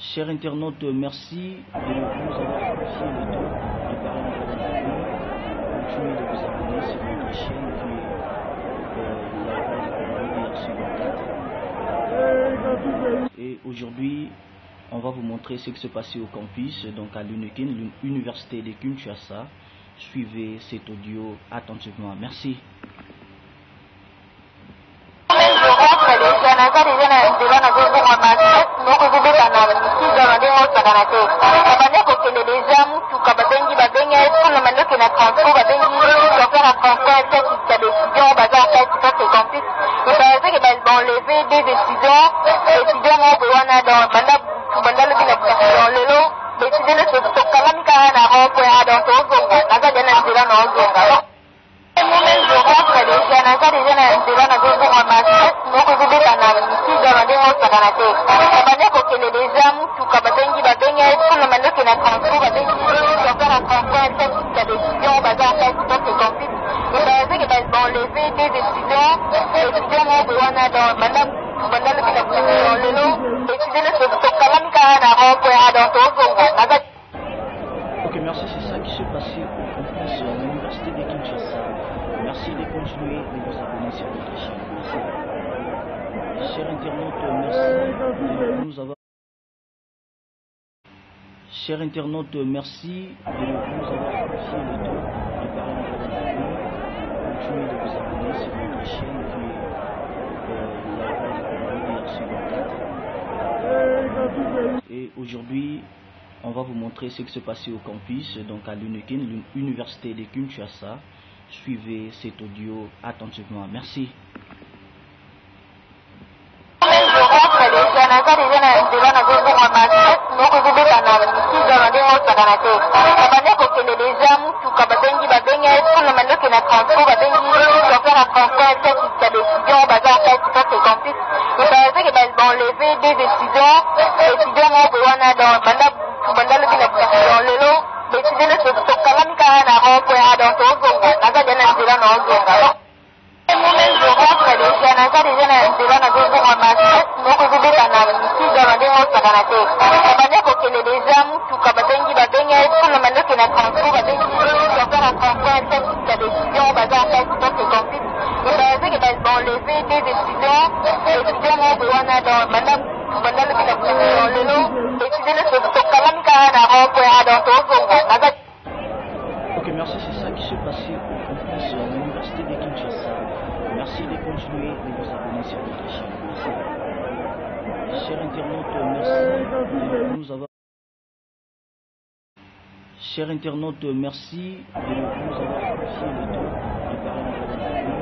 Chers internautes, merci de nous avoir confié le temps de préparer notre vidéo. Continuez de vous abonner sur notre chaîne qui est la voix du Congo sur 24. Et aujourd'hui, on va vous montrer ce qui se passait au campus, donc à l'UNIKIN, l'université de Kinshasa. Suivez cet audio attentivement. Merci. Ok, merci, c'est ça qui s'est passé au campus à l'université de Kinshasa. Merci de continuer de vous abonner sur notre chaîne. Merci. Chers internautes, merci de nous avoir. Chers internautes, merci de nous avoir confié le temps de préparer notre vidéo. Continuez de vous abonner sur notre chaîne qui est la voix du Congo sur 24. Et aujourd'hui, on va vous montrer ce qui se passait au campus, donc à l'UNIKIN, l'université de Kinshasa. Suivez cet audio attentivement. Merci. Ok, merci, c'est ça qui s'est passé au campus à l'université de Kinshasa. Merci de continuer de vous abonner sur notre chaîne. Merci. Chers internautes, merci de nous avoir. Chers internautes, merci de nous avoir confié le temps de préparer notre vidéo.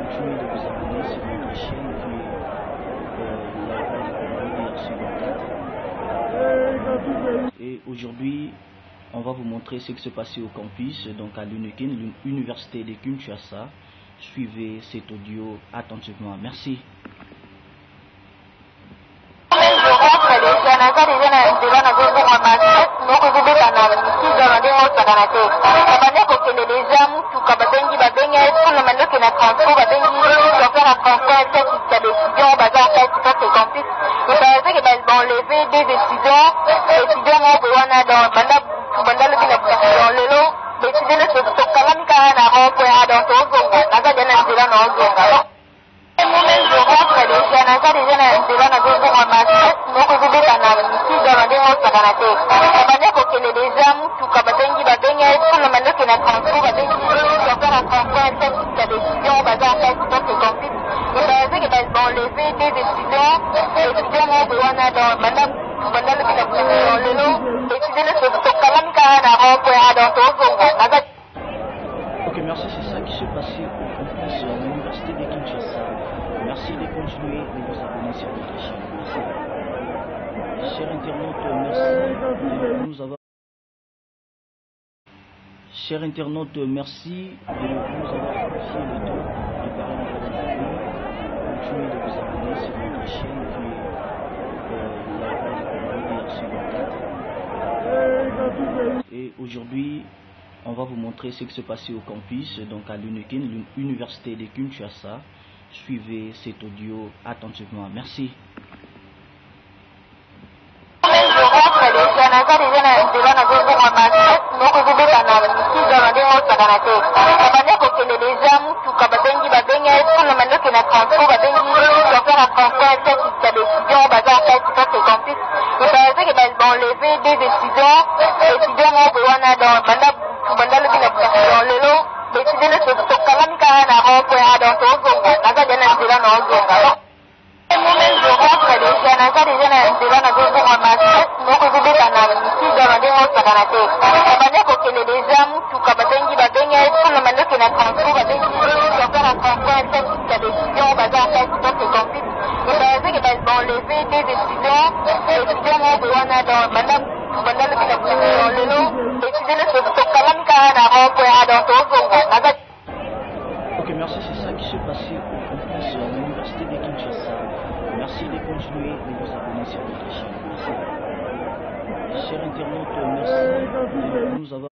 Continuez de vous abonner sur notre chaîne qui est la voix du Congo sur 24. Et aujourd'hui, on va vous montrer ce qui se passait au campus, donc à l'UNIKIN, l'université de Kinshasa. Suivez cet audio attentivement. Merci. Ok, merci, c'est ça qui s'est passé au campus à l'université de Kinshasa. Merci de continuer de vous abonner sur notre chaîne. Merci. Chers internautes, merci de nous avoir. Chers internautes, merci de nous avoir confié le temps de préparer notre vidéo. Continuez de vous abonner sur notre chaîne qui est la voix du Congo sur 24. Et aujourd'hui, on va vous montrer ce qui se passait au campus, donc à l'UNIKIN, l'université de Kinshasa. Suivez cet audio attentivement. Merci. naza deja na nzela nazozonga maset moko ezobetana misizana ndenge osakana te babande kokende deja mutuka babengi mpona bande okende na transport babengi chauffeur ya transport tete ya décision baza en fait parce que campus eparase ke baenlevé des étudiants moko boye wana banda lobi na bukation lelo décidé tokangami kaka na rond-point donc tozonga naza deja na nzela na ozonga naza deja na nzela nazozonga maset moko ezobetana misizana ndenge osakana te babande kokende deja mutuka babengi mpona bande okende na transport babengi chauffeur ya transport tete ya décision baza en fait parce que campus eparase ke baenlevé des étudiants moko boye wana banda lobi na bukation lelo décidé tokangami kaka na rond-point donc tozonga naza. Ok, merci, c'est ça qui s'est passé au campus de l'Université de Kinshasa. Merci de continuer de vous abonner sur notre chaîne. Merci. Chers internautes, merci de nous avoir